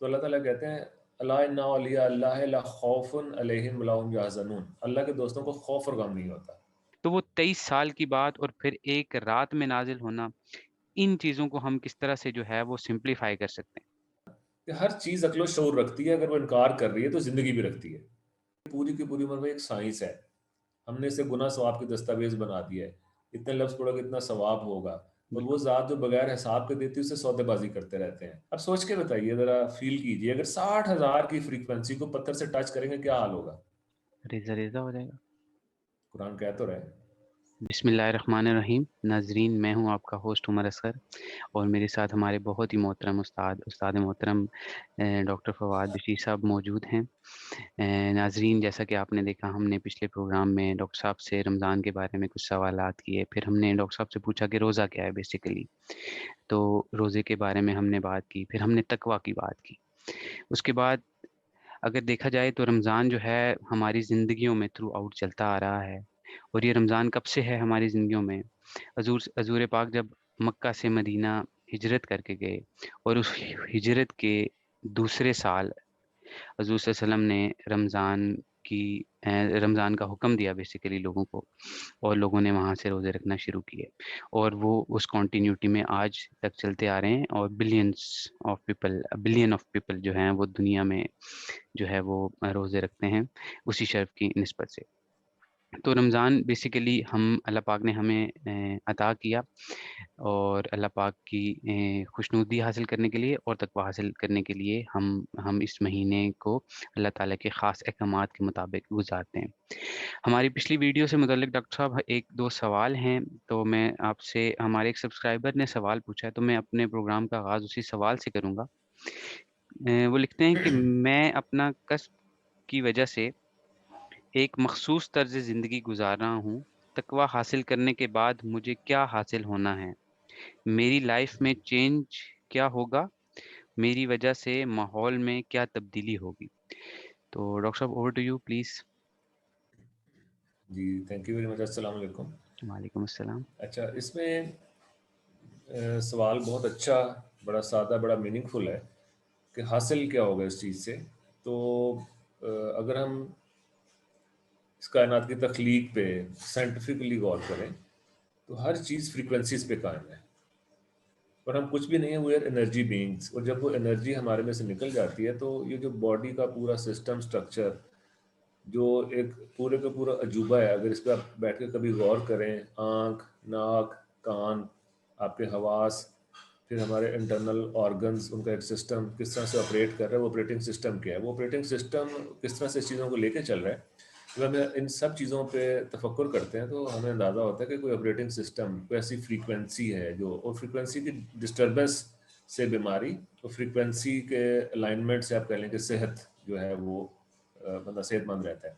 तो अल्लाह ताला कहते हैं अला इन्ना औलिया अल्लाह ला खौफुन अलैहिम वला हुम यहज़नून, अल्लाह के दोस्तों को खौफ और गम नहीं होता। तो वो 23 साल की बात और फिर एक रात में नाज़िल होना, इन चीज़ों को हम किस तरह से जो है वो सिम्प्लीफ़ाई कर सकते हैं? कि हर चीज़ अक्ल व शऊर रखती है, अगर वो इनकार कर रही है तो ज़िंदगी भी रखती है। पूरी की पूरी उम्र में एक साइंस है। हमने इसे गुनाह सवाब के दस्तावेज़ बना दिया है। इतने लफ्ज़ पढ़ोगे इतना सवाब होगा, और वो बिल्कुल। ज़ात जो बगैर हिसाब के देती है उससे सौदेबाज़ी करते रहते हैं। अब सोच के बताइए ज़रा, फ़ील कीजिए अगर 60,000 की फ्रीक्वेंसी को पत्थर से टच करेंगे क्या हाल होगा? रेज़ा-रेज़ा हो जाएगा। कुरान कह तो रहा है। बिस्मिल्लाहिर्रहमानिर्रहीम। नाज़रीन, मैं हूँ आपका होस्ट उमर असगर और मेरे साथ हमारे बहुत ही मोहतरम उस्ताद मोहतरम डॉक्टर फ़वाद बशीर साहब मौजूद हैं। नाज़रीन, जैसा कि आपने देखा, हमने पिछले प्रोग्राम में डॉक्टर साहब से रमज़ान के बारे में कुछ सवालात किए, फिर हमने डॉक्टर साहब से पूछा कि रोज़ा क्या है बेसिकली? तो रोज़े के बारे में हमने बात की, फिर हमने तकवा की बात की। उसके बाद अगर देखा जाए तो रमज़ान जो है हमारी ज़िंदगियों में थ्रू आउट चलता आ रहा है, और ये रमज़ान कब से है हमारी ज़िंदगियों में? हज़ूर पाक जब मक्का से मदीना हिजरत करके गए और उस हिजरत के दूसरे साल हज़ूर सल्लल्लाहु अलैहि वसल्लम ने रमज़ान का हुक्म दिया बेसिकली लोगों को, और लोगों ने वहाँ से रोज़े रखना शुरू किए, और वो उस कंटिन्यूटी में आज तक चलते आ रहे हैं, और बिलियन ऑफ पीपल जो हैं वो दुनिया में जो है वो रोज़े रखते हैं उसी शर्फ़ की निस्बत से। तो रमज़ान बेसिकली हम अल्लाह पाक ने हमें अता किया, और अल्लाह पाक की खुशनुदी हासिल करने के लिए और तक़वा हासिल करने के लिए हम इस महीने को अल्लाह ताला के ख़ास अहकामात के मुताबिक गुज़ारते हैं। हमारी पिछली वीडियो से मुतल्लिक़ डॉक्टर साहब 1-2 सवाल हैं, तो मैं आपसे, हमारे एक सब्सक्राइबर ने सवाल पूछा है, तो मैं अपने प्रोग्राम का आगाज़ उसी सवाल से करूँगा। वो लिखते हैं कि मैं अपना कस्ब की वजह से एक मख़सूस तर्ज़ ज़िंदगी गुज़ार रहा हूँ। तक़वा हासिल करने के बाद मुझे क्या हासिल होना है? मेरी लाइफ़ में चेंज क्या होगा? मेरी वजह से माहौल में क्या तब्दीली होगी? तो डॉक्टर साहब, ओवर टू यू प्लीज़। जी, थैंक यू वेरी मच। अस्सलाम वालेकुम। वालेकुम अस्सलाम। अच्छा, इसमें सवाल बहुत अच्छा, बड़ा सादा, बड़ा मीनिंगफुल है कि हासिल क्या होगा इस चीज़ से। तो अगर हम इस कायनात की तख्लीक पे साइंटिफिकली गौर करें तो हर चीज़ फ्रीक्वेंसीज़ पे कायम है, और हम कुछ भी नहीं है, वी आर एनर्जी बीइंग्स। और जब वो एनर्जी हमारे में से निकल जाती है तो ये जो बॉडी का पूरा सिस्टम स्ट्रक्चर, जो एक पूरे का पूरा अजूबा है, अगर इस पर आप बैठ के कभी गौर करें, आँख, नाक, कान, आपके हवास, फिर हमारे इंटरनल ऑर्गन्स, उनका एक सिस्टम किस तरह से ऑपरेट कर रहा है, वो ऑपरेटिंग सिस्टम क्या है, वो ऑपरेटिंग सिस्टम किस तरह से इस चीज़ों को लेके चल रहा है। जब हम इन सब चीज़ों पे तफक्कुर करते हैं तो हमें अंदाज़ा होता है कि कोई ऑपरेटिंग सिस्टम, कोई ऐसी फ्रीक्वेंसी है जो, और फ्रीक्वेंसी की डिस्टर्बेंस से बीमारी, और फ्रीक्वेंसी के अलाइनमेंट से आप कह लें कि सेहत जो है वो बंदा सेहतमंद रहता है।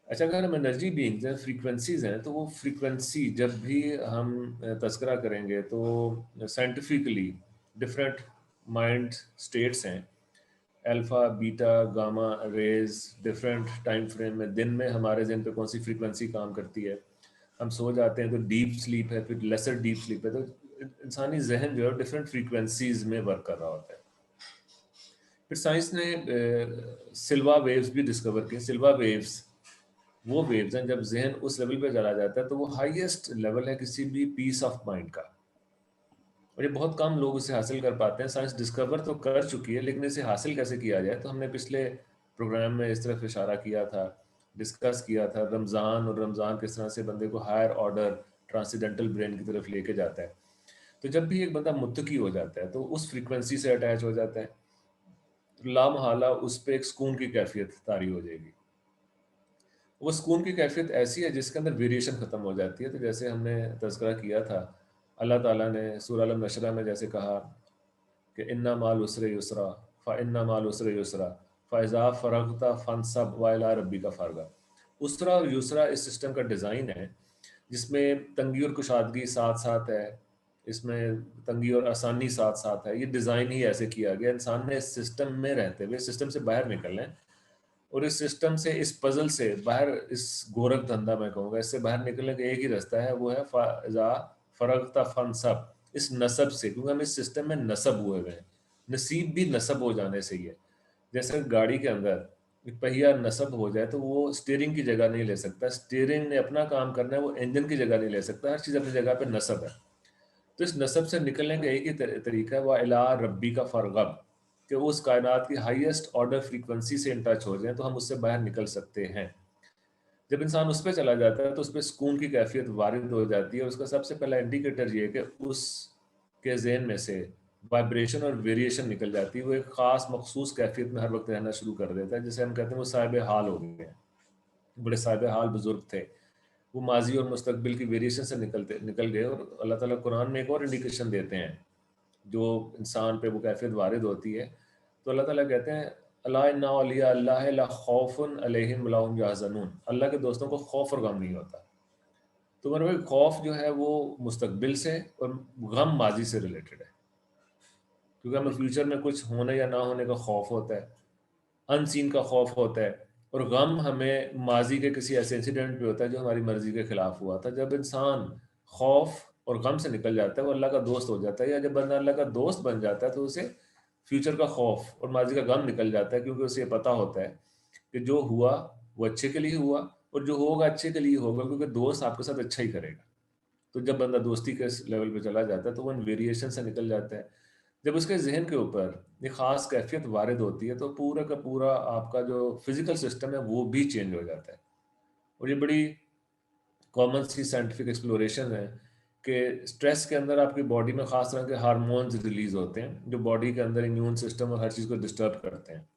अच्छा, अगर हम एनर्जी बीइंग्स हैं, फ्रीक्वेंसीज़ हैं, तो वो फ्रीक्वेंसी जब भी हम तज़किरा करेंगे तो साइंटिफिकली डिफरेंट माइंड स्टेट्स हैं, alpha, beta, gamma rays, different time frame में दिन में हमारे ज़हन पे कौन-सी फ्रीक्वेंसी काम करती है। हम सो जाते हैं तो डीप स्लीप है, फिर लेसर डीप स्लीप है, तो इंसानी ज़हन जो है डिफरेंट फ्रीक्वेंसीज़ में वर्क कर रहा होता है। फिर साइंस ने सिल्वा वेव्स भी डिस्कवर की। सिल्वा वेव्स वो वेव्स हैं जब ज़हन उस लेवल पे चला जाता है तो वो हाईएस्ट लेवल है किसी भी पीस ऑफ माइंड का, और ये बहुत कम लोग उसे हासिल कर पाते हैं। साइंस डिस्कवर तो कर चुकी है, लेकिन इसे हासिल कैसे किया जाए, तो हमने पिछले प्रोग्राम में इस तरफ इशारा किया था, डिस्कस किया था रमज़ान, और रमज़ान किस तरह से बंदे को हायर ऑर्डर ट्रांसीडेंटल ब्रेन की तरफ लेके जाता है। तो जब भी एक बंदा मुत्तकी हो जाता है तो उस फ्रीक्वेंसी से अटैच हो जाता है, तो लामहला उस पर एक सुकून की कैफियत तारी हो जाएगी। वो सुकून की कैफियत ऐसी है जिसके अंदर वेरिएशन ख़त्म हो जाती है। तो जैसे हमने तज़किरा किया था, अल्लाह ताला ने सूरह अल नशरा में जैसे कहा कि इन्ना माल उसरे युसरा, इन्ना माल उसरे युसरा, फ़इज़ा फ़रग़ता फ़ंसब व इला रब्बिका फ़ारग़ब। उसरा और युसरा इस सिस्टम का डिज़ाइन है जिसमें तंगी और कुशादगी साथ-साथ है, इसमें तंगी और आसानी साथ-साथ है। ये डिज़ाइन ही ऐसे किया गया, इंसान ने इस सिस्टम में रहते हुए सिस्टम से बाहर निकलना है, और इस सिस्टम से, इस पज़ल से बाहर, इस गोरख धंधा मैं कहूँगा, इससे बाहर निकलने का एक ही रास्ता है, वो है फ़इज़ा फ़रग़ता फ़ंसब, इस नसब से, क्योंकि हम इस सिस्टम में नसब हुए हुए हैं। नसीब भी नसब हो जाने से ही है। जैसे गाड़ी के अंदर एक पहिया नसब हो जाए तो वो स्टीयरिंग की जगह नहीं ले सकता, स्टीयरिंग ने अपना काम करना है, वो इंजन की जगह नहीं ले सकता, हर चीज़ अपनी जगह पे नसब है। तो इस नसब से निकलने का एक ही तरीका है, वह इला रब्बी का फ़रग़ब, कि उस कायनात की हाईएस्ट ऑर्डर फ्रीक्वेंसी से इन टच हो जाएँ तो हम उससे बाहर निकल सकते हैं। जब इंसान उस पे चला जाता है तो उस पे सुकून की कैफ़ियत वारिद हो जाती है, और उसका सबसे पहला इंडिकेटर ये है कि उसके ज़हन में से वाइब्रेशन और वेरिएशन निकल जाती है। वो एक ख़ास मख़सूस कैफ़ियत में हर वक़्त रहना शुरू कर देता है, जिसे हम कहते हैं वो साहिब हाल हो गए हैं। बड़े साहिब हाल बुज़ुर्ग थे। वो माज़ी और मुस्तक़बिल की वेरिएशन से निकल गए, और अल्लाह ताला कुरान में एक और इंडिकेशन देते हैं, जो इंसान पे वो कैफ़ियत वारिद होती है। तो अल्लाह ताला कहते हैं, अला इन्ना औलिया अल्लाह ला खौफुन अलैहिम वला हुम यहज़नून, अल्लाह के दोस्तों को खौफ और गम नहीं होता। तो मेरे भाई खौफ जो है वो मुस्तकबिल से, और गम माज़ी से रिलेटेड है। क्योंकि हमें बिल्कुल। फ्यूचर में कुछ होने या ना होने का खौफ होता है, अनसीन का खौफ होता है, और गम हमें माज़ी के किसी ऐसे इंसिडेंट पे होता है जो हमारी मर्ज़ी के खिलाफ हुआ था। जब इंसान खौफ और गम से निकल जाता है, वो अल्लाह का दोस्त हो जाता है, या जब बंदा अल्लाह का दोस्त बन जाता है तो उसे फ्यूचर का खौफ और माज़ी का गम निकल जाता है, क्योंकि उसे ये पता होता है कि जो हुआ वो अच्छे के लिए हुआ, और जो होगा अच्छे के लिए होगा, क्योंकि दोस्त आपके साथ अच्छा ही करेगा। तो जब बंदा दोस्ती के इस लेवल पे चला जाता है तो वो इन वेरिएशन से निकल जाता है। जब उसके ज़हन के ऊपर एक ख़ास कैफ़ियत वारिद होती है तो पूरा का पूरा आपका जो फ़िज़िकल सिस्टम है वो भी चेंज हो जाता है। और ये बड़ी कॉमन सी साइंटिफिक एक्सप्लोरेशन है कि स्ट्रेस के अंदर आपकी बॉडी में ख़ास तरह के हार्मोन्स रिलीज़ होते हैं, जो बॉडी के अंदर इम्यून सिस्टम और हर चीज़ को डिस्टर्ब करते हैं।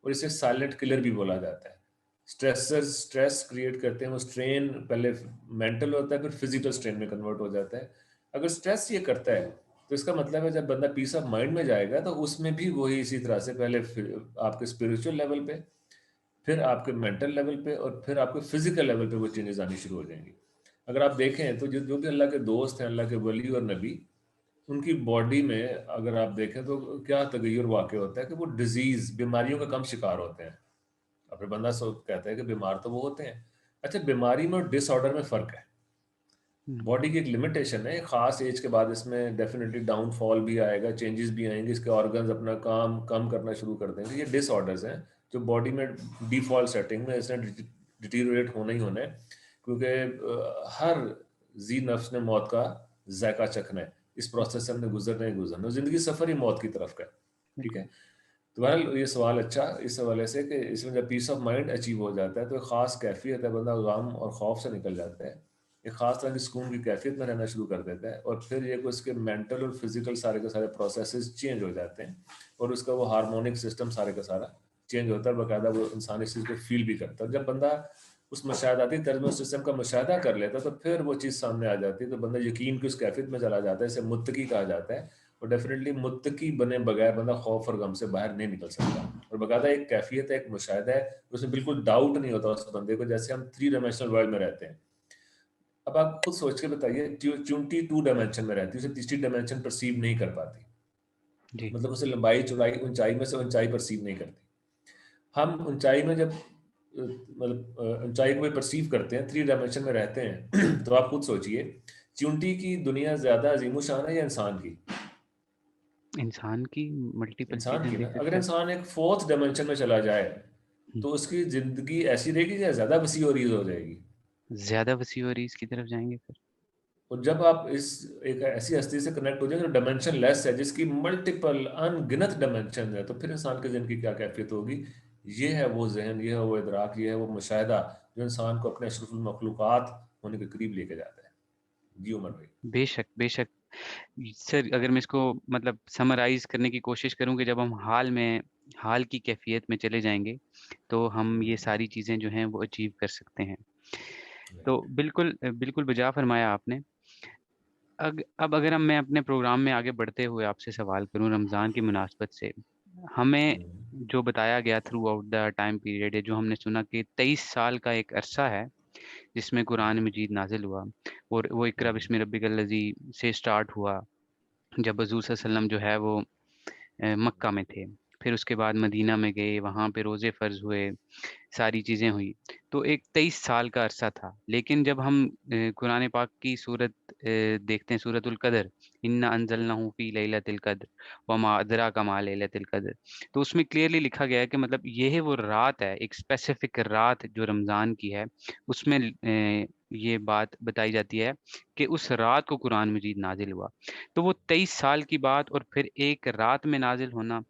और इसे साइलेंट किलर भी बोला जाता है। स्ट्रेसर्स स्ट्रेस क्रिएट करते हैं, वो स्ट्रेन पहले मेंटल होता है, फिर फिजिकल स्ट्रेन में कन्वर्ट हो जाता है। अगर स्ट्रेस ये करता है तो इसका मतलब है जब बंदा पीस ऑफ माइंड में जाएगा तो उसमें भी वही इसी तरह से पहले आपके स्पिरिचुअल लेवल पे, फिर आपके मेंटल लेवल पे, और फिर आपके फिजिकल लेवल पे वो चेंजेस आनी शुरू हो जाएंगी। अगर आप देखें तो जो जो भी अल्लाह के दोस्त हैं, अल्लाह के वली और नबी, उनकी बॉडी में अगर आप देखें तो क्या तगय्युर वाक़ होता है कि वो डिज़ीज़ बीमारियों का कम शिकार होते हैं। और फिर बंदा कहता है कि बीमार तो वो होते हैं। अच्छा, बीमारी में और डिसऑर्डर में फ़र्क है। हुँ, बॉडी की एक लिमिटेशन है, एक ख़ास एज के बाद इसमें डेफ़िनिटली डाउनफॉल भी आएगा, चेंजेस भी आएँगे, इसके ऑर्गन्स अपना काम कम करना शुरू कर देंगे। ये डिसऑर्डर्स हैं, जो बॉडी में डिफ़ॉल्ट सेटिंग में इसने डिटीरियोरेट होना ही होना है, क्योंकि हर ज़ी नफ़्स ने मौत का ज़ायक़ा चखना है। इस प्रोसेस से हमने गुज़रना ही गुज़रना है। ज़िंदगी सफ़र ही मौत की तरफ का है, ठीक है? बिल्कुल। तो बहरहाल ये सवाल अच्छा इस हवाले से कि इसमें जब पीस ऑफ माइंड अचीव हो जाता है तो एक ख़ास कैफ़ियत है, बंदा गम और खौफ से निकल जाता है। एक ख़ास तरह की सुकून की कैफ़ियत में रहना शुरू कर देता है, और फिर ये कि उसके मेंटल और फिज़िकल सारे के सारे प्रोसेसेस चेंज हो जाते हैं, और उसका वो हार्मोनिक सिस्टम सारे का सारा चेंज होता है। बाकायदा वो इंसान इस चीज़ को फ़ील भी करता है। जब बंदा उस मुशाहदाती तर्ज में उस सिस्टम का मुशाहदा कर लेता है तो फिर वो चीज़ सामने आ जाती है, तो बंदा यकीन की उस कैफ़ियत में चला जाता है। इसे मुत्तकी कहा जाता है। और डेफिनेटली मुत्तकी बने बगैर बंदा खौफ और गम से बाहर नहीं निकल सकता। और बाकायदा एक कैफियत है, एक मुशाहिदा है, उसमें बिल्कुल डाउट नहीं होता उस बंदे को, जैसे हम थ्री डायमेंशनल वर्ल्ड में रहते हैं। अब आप खुद सोच के बताइए, चूंटी टू डायमेंशन में रहती है, उसे तीसरी डायमेंशन परसीव नहीं कर पाती। जी, मतलब उसे लंबाई चौड़ाई ऊंचाई में से ऊंचाई परसीव नहीं करती। हम ऊंचाई में जब ऊंचाई को भी परसीव करते हैं, थ्री डायमेंशन में रहते हैं तो आप खुद सोचिए, चूंटी की दुनिया ज्यादा अजीम शान है या इंसान की? इंसान की मल्टीपल इंसान चीज़ें की ना। देख अगर सकता है। इंसान एक फोर्थ डायमेंशन में चला जाए हुँ, तो उसकी जिंदगी ऐसी रहेगी या ज्यादा वसी और ईज हो जाएगी? ज़्यादा वसीअ और इसकी तरफ जाएँगे फिर। और जब आप इस एक ऐसी हस्ती से कनेक्ट हो जाए जो डायमेंशन लेस है, जिसकी मल्टीपल अनगिनत डायमेंशन है, तो फिर इंसान की जिंदगी क्या कैफियत होगी? ये है वो जहन, ये है वो इदराक, ये है वो मुशाहिदा जो इंसान को अपने अशरफुल मखलूक़ात होने के करीब लेके जाता है। जी उमर भाई। बेशक, बेशक। सर, अगर मैं इसको मतलब समराइज़ करने की कोशिश करूँ कि जब हम हाल की कैफ़ियत में चले जाएँगे, तो हम ये सारी चीज़ें जो हैं वो अचीव कर सकते हैं। तो बिल्कुल बिल्कुल बजा फ़रमाया आपने। अब अगर मैं अपने प्रोग्राम में आगे बढ़ते हुए आपसे सवाल करूँ रमज़ान की मुनासबत से, हमें जो बताया गया through out the time period है, जो हमने सुना कि 23 साल का एक अरसा है, जिसमें कुरान मजीद नाज़िल हुआ और वो इक़रा बिस्मि रब्बिकल लज़ी से स्टार्ट हुआ, जब हज़ूर सल्लल्लाहु अलैहि वसल्लम जो है वो मक्का में थे। फिर उसके बाद मदीना में गए, वहाँ पे रोज़े फ़र्ज़ हुए, सारी चीज़ें हुई। तो एक 23 साल का अरसा था। लेकिन जब हम कुरान पाक की सूरत देखते हैं, सूरतुल क़द्र, इन्ना अंज़लनाहु फ़ी लैलतिल क़द्र वमा अदराका मा लैलतुल क़द्र, तो उसमें क्लियरली लिखा गया है कि मतलब ये है वो रात है, एक स्पेसिफ़िक रात जो रमज़ान की है, उसमें ये बात बताई जाती है कि उस रात को कुरान मजीद नाज़िल हुआ। तो वो 23 साल की बात और फिर एक रात में नाज़िल होना,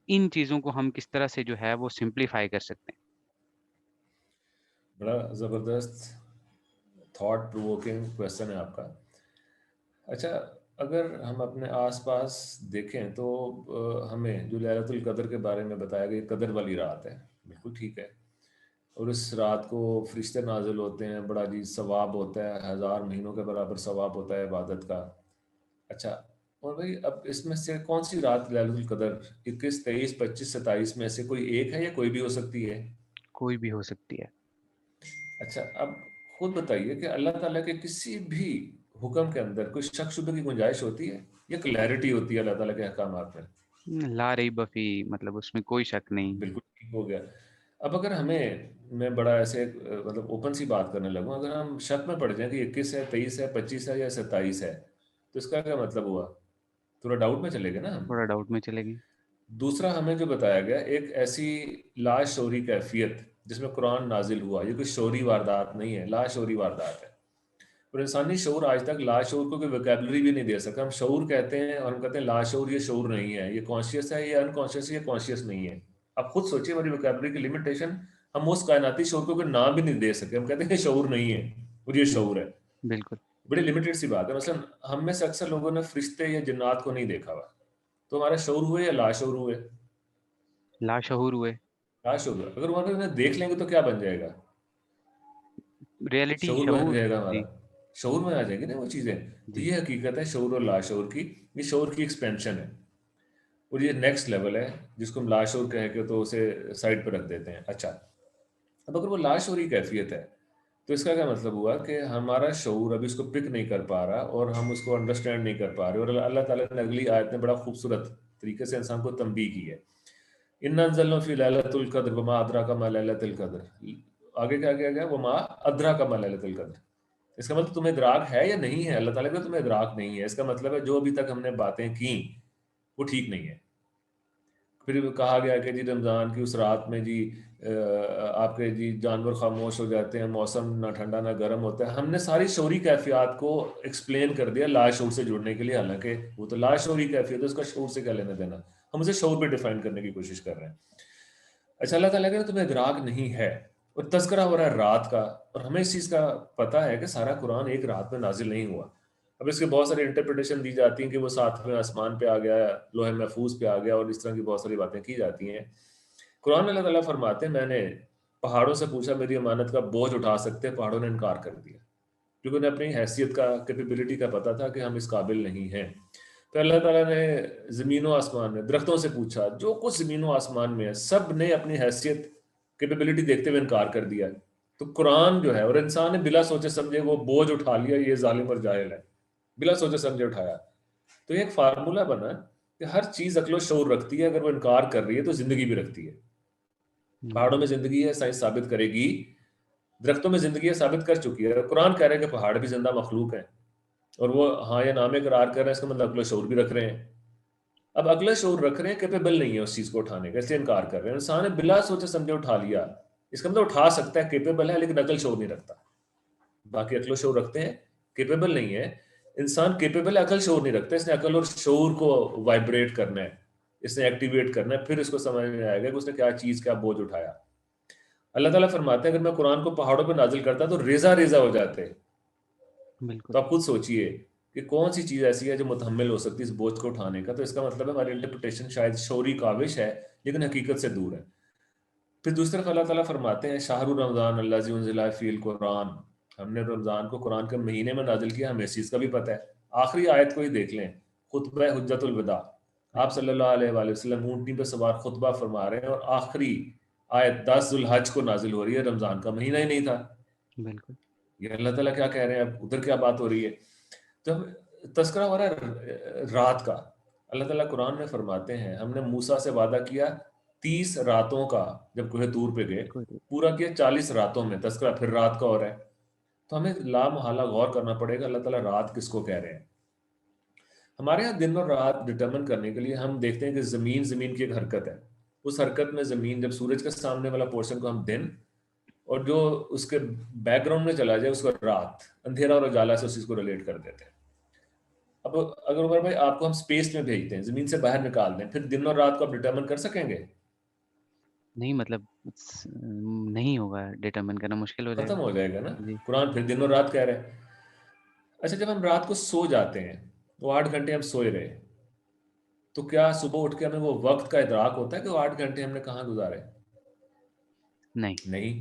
इन चीज़ों को हम किस तरह से जो है वो सिम्प्लीफ़ाई कर सकते हैं। बड़ा ज़बरदस्त थॉट प्रोवोकिंग क्वेश्चन है आपका। अच्छा, अगर हम अपने आस-पास देखें तो हमें जो लैलतुल क़द्र के बारे में बताया गया, कदर वाली रात है, बिल्कुल ठीक है। और इस रात को फ़रिश्ते नाज़िल होते हैं, बड़ा अजीब सवाब होता है, हज़ार महीनों के बराबर सवाब होता है इबादत का। अच्छा, और भाई अब इसमें से कौन-सी रात लैलतुल क़द्र 21, 23, 25, 27 में से कोई एक है या कोई भी हो सकती है? कोई भी हो सकती है। अच्छा, अब खुद बताइए कि अल्लाह ताला के किसी भी हुक्म के अंदर कोई शक-शुबे की गुंजाइश होती है या क्लैरिटी होती है अल्लाह ताला के अहकामात में? ला रैब फ़ीह, मतलब उसमें कोई शक नहीं। बिल्कुल ठीक हो गया। अब अगर मैं बड़ा ऐसे मतलब ओपन सी बात करने लगूँ, अगर हम शक में पड़ जाएँ कि 21 है, 23 है, 25 है या 27 है, तो इसका क्या मतलब हुआ? थोड़ा डाउट में चले गए ना हम। थोड़ा डाउट में चले गए। दूसरा हमें जो बताया गया, एक ऐसी लाशऊरी कैफ़ियत जिसमें कुरान नाज़िल हुआ, ये कोई शऊरी वारदात नहीं है, लाशऊरी वारदात है। और इंसानी शऊर आज तक लाशऊर को कोई वोकैब्युलरी भी नहीं दे सका। हम शऊर कहते हैं और हम कहते हैं लाशऊर, ये शऊर नहीं है, ये कॉन्शियस है, ये अनकॉन्शियस है, ये कॉन्शियस नहीं है। आप खुद सोचिए हमारी वोकैब्युलरी की लिमिटेशन, हम उस कायनाती शऊर को कोई नाम भी नहीं दे सके। हम कहते हैं ये शऊर नहीं है और ये हुँ, शऊर है। बिल्कुल। बड़ी लिमिटेड सी बात है। मसलन हम में से अक्सर लोगों ने फरिश्ते या जिन्नात को नहीं देखा हुआ। तो हमारे शऊर हुए या लाशऊर हुए? लाशऊर हुए। लाशऊर हुए। अगर वहाँ पे उन्हें देख लेंगे तो क्या बन जाएगा? रियलिटी, शऊर बन शऊर। जाएगा हमारा। जी, शऊर में आ जाएगी ना वो चीज़ें। तो जी। ये हकीकत है शऊर और लाशऊर की। ये शऊर की एक्सपेंशन है और ये नेक्स्ट लेवल है जिसको हम लाशऊर कह के तो उसे साइड पर रख देते हैं। अच्छा, अब अगर वो लाशऊरी कैफियत है तो इसका क्या मतलब हुआ कि हमारा शऊर अभी उसको पिक नहीं कर पा रहा और हम उसको अंडरस्टैंड नहीं कर पा रहे। और अल्लाह ताला ने अगली आयत में बड़ा खूबसूरत तरीके से इंसान को तंबीह की है। इन्ना अंज़लना फ़ी लैलतुल क़द्र वमा अदराका मा लैलतुल क़द्र। आगे क्या किया गया? वमा अदराका मा लैलतुल क़द्र। इसका मतलब तुम्हें इदराक है या नहीं है? अल्लाह ताला कहता है तुम्हें इदराक नहीं है। इसका मतलब है जो अभी तक हमने बातें की वो ठीक नहीं है। फिर कहा गया कि जी रमज़ान की उस रात में जी आपके जी जानवर खामोश हो जाते हैं, मौसम ना ठंडा ना गर्म होता है। हमने सारी शऊरी कैफियत को एक्सप्लेन कर दिया लाशऊर से जुड़ने के लिए, हालांकि वो तो लाशऊरी कैफियत है, उसका शऊर से क्या लेना देना। हम उसे शऊर पे डिफाइन करने की कोशिश कर रहे हैं। अच्छा, अल्लाह ताला कह रहा है तुम्हें इदराक नहीं है और तज़किरा हो रहा है रात का। और हमें इस चीज़ का पता है कि सारा कुरान एक रात में नाजिल नहीं हुआ। अब इसके बहुत सारी इंटरप्रिटेशन दी जाती हैं कि वो सातवें आसमान पे आ गया, लोहे महफूज पे आ गया और इस तरह की बहुत सारी बातें की जाती हैं। कुरान में अल्लाह ताला फरमाते हैं मैंने पहाड़ों से पूछा मेरी अमानत का बोझ उठा सकते हैं, पहाड़ों ने इनकार कर दिया क्योंकि उन्हें अपनी हैसियत का, कैपेबिलिटी का पता था कि हम इस काबिल नहीं हैं। तो अल्लाह ताला ने ज़मीन व आसमान में दरख्तों से पूछा, जो कुछ ज़मीन व आसमान में है सब ने अपनी हैसियत, कैपेबिलिटी देखते हुए इनकार कर दिया। तो कुरान जो है और इंसान ने बिला सोचे समझे वो बोझ उठा लिया, ये जालिम और जाहिल है, बिला सोचे समझे उठाया। तो ये एक फार्मूला बना कि हर चीज़ अक्लो शऊर रखती है, अगर वो इनकार कर रही है तो ज़िंदगी भी रखती है। पहाड़ों में बिल्कुल, ज़िंदगी है, साइंस साबित करेगी। दरख्तों में ज़िंदगी है, साबित कर चुकी है। कुरान कह रहा है कि पहाड़ भी ज़िंदा मखलूक हैं और वो हाँ या ना में इकरार कर रहे हैं, इसका मतलब अक्लो शऊर भी रख रहे हैं। अब अगला शऊर रख रहे हैं, कैपेबल नहीं है उस चीज़ को उठाने का, इसलिए इनकार कर रहे हैं। इंसान ने बिला सोचे समझे उठा लिया। इसका मतलब उठा सकता है, कैपेबल है, लेकिन अकल शऊर नहीं रखता। बाकी अक्ल शऊर रखते हैं, कैपेबल नहीं है। इंसान कैपेबल है, अकल शऊर नहीं रखता। इसने अकल और शऊर को वाइब्रेट करना है, इसने एक्टिवेट करना है, फिर इसको समझ में आएगा कि उसने क्या चीज़, क्या बोझ उठाया। अल्लाह ताला फरमाते हैं अगर मैं कुरान को पहाड़ों पर नाजिल करता तो रेजा रेजा हो जाते। बिल्कुल, तो आप खुद सोचिए कि कौन सी चीज़ ऐसी है जो मुतहम्मिल हो सकती है इस बोझ को उठाने का। तो इसका मतलब है हमारी इंटरप्रिटेशन शायद शौरी काविश है, लेकिन हकीकत से दूर है। फिर दूसरी तरफ अल्लाह ताला फरमाते हैं शाहरु रमज़ान अल्लज़ी उन्ज़िला फ़ीहिल कुरान, हमने रमज़ान को कुरान के महीने में नाजिल किया, हमें इस चीज़ का भी पता है। आखिरी आयत को ही देख लें, खुतबा हुज्जतुल विदा, आप बिल्कुल, सल्लल्लाहु अलैहि वसल्लम ऊँटनी पे सवार खुतबा फरमा रहे हैं और आखिरी आयत 10 ज़ुल्हज को नाजिल हो रही है, रमज़ान का महीना ही नहीं था। बिल्कुल, ये अल्लाह ताला क्या कह रहे हैं, अब उधर क्या बात हो रही है। तो तज़किरा हो रहा है रात का। अल्लाह ताला कुरान में फरमाते हैं, हमने मूसा से वादा किया 30 रातों का, जब कोहे तूर पे गए, बिल्कुल, पूरा किया 40 रातों में, तज़किरा फिर रात का हो रहा है। तो हमें लामहला गौर करना पड़ेगा अल्लाह ताला रात किसको कह रहे हैं। हमारे यहाँ दिन और रात डिटरमिन करने के लिए हम देखते हैं कि ज़मीन की एक हरकत है। उस हरकत में ज़मीन, जब सूरज के सामने वाला पोर्शन को हम दिन, और जो उसके बैकग्राउंड में चला जाए उसको रात, अंधेरा और उजाला से उस चीज़ को रिलेट कर देते हैं। अब अगर उमर भाई आपको हम स्पेस में भेजते हैं, ज़मीन से बाहर निकाल दें, फिर दिन और रात को आप डिटरमिन कर सकेंगे? नहीं मतलब नहीं होगा, डिटरमाइन करना मुश्किल हो खत्म जाएगा। हो जाएगा ना। जी, कुरान फिर दिन और रात कह रहा है। अच्छा, जब हम रात को सो जाते हैं, वो 8 घंटे हम सोए रहे, तो क्या सुबह उठ के हमें वो वक्त का इदराक होता है कि वो 8 घंटे हमने कहाँ गुजारे? नहीं, नहीं।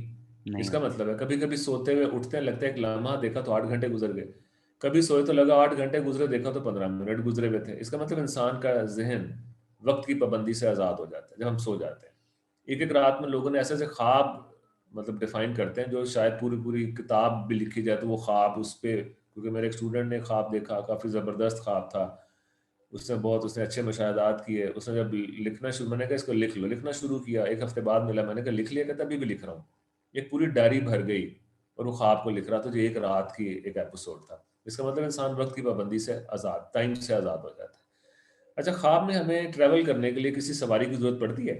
नहीं इसका होगा। मतलब है कभी कभी सोते हुए उठते हैं, लगता है एक लम्हा देखा तो 8 घंटे गुजर गए। कभी सोए तो लगा 8 घंटे गुजरे, देखा तो 15 मिनट गुजरे हुए थे। इसका मतलब इंसान का जहन वक्त की पाबंदी से आज़ाद हो जाता है जब हम सो जाते हैं। एक एक रात में लोगों ने ऐसे ऐसे ख्वाब मतलब डिफाइन करते हैं, जो शायद पूरी पूरी किताब भी लिखी जाए तो वो ख्वाब उस पे, क्योंकि मेरे एक स्टूडेंट ने ख्वाब देखा, काफ़ी ज़बरदस्त ख्वाब था। उसने अच्छे मुशाहदात किए। उसने जब लिखना शुरू, मैंने कहा इसको लिख लो, लिखना शुरू किया, एक हफ्ते बाद मिला, मैंने कहा लिख लिया? कहता अभी भी लिख रहा हूँ। एक पूरी डायरी भर गई, और वो ख्वाब को लिख रहा था जो एक रात की एक एपिसोड था। इसका मतलब इंसान वक्त की पाबंदी से आज़ाद, टाइम से आज़ाद हो जाता है। अच्छा, ख्वाब में हमें ट्रैवल करने के लिए किसी सवारी की जरूरत पड़ती है?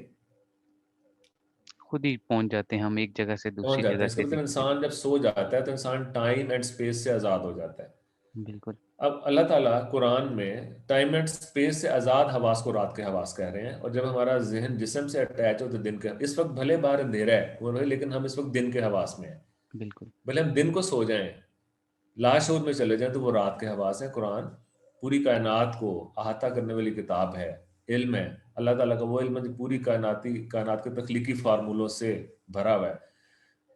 खुद ही पहुँच जाते हैं हम एक जगह से पहुंच दूसरी जाते जगह हैं। इसका से मतलब तीसरी जगह। इंसान जब सो जाता है तो इंसान टाइम एंड स्पेस से आज़ाद हो जाता है। बिल्कुल, अब अल्लाह ताला कुरान में टाइम एंड स्पेस से आज़ाद हवास को रात के हवास कह रहे हैं, और जब हमारा जहन जिस्म से अटैच हो तो दिन के, इस वक्त भले बाहर अंधेरा है वो भाई, लेकिन हम इस वक्त दिन के हवास में हैं। बिल्कुल, भले हम दिन को सो जाएं, लाशूर में चले जाएं, तो वो रात के हवास है। कुरान पूरी कायनात को अहाता करने वाली किताब है, इल्म है। अल्लाह ताला का वो इल्म है जो पूरी कायनात के तख्लीकी फार्मूलों से भरा हुआ है।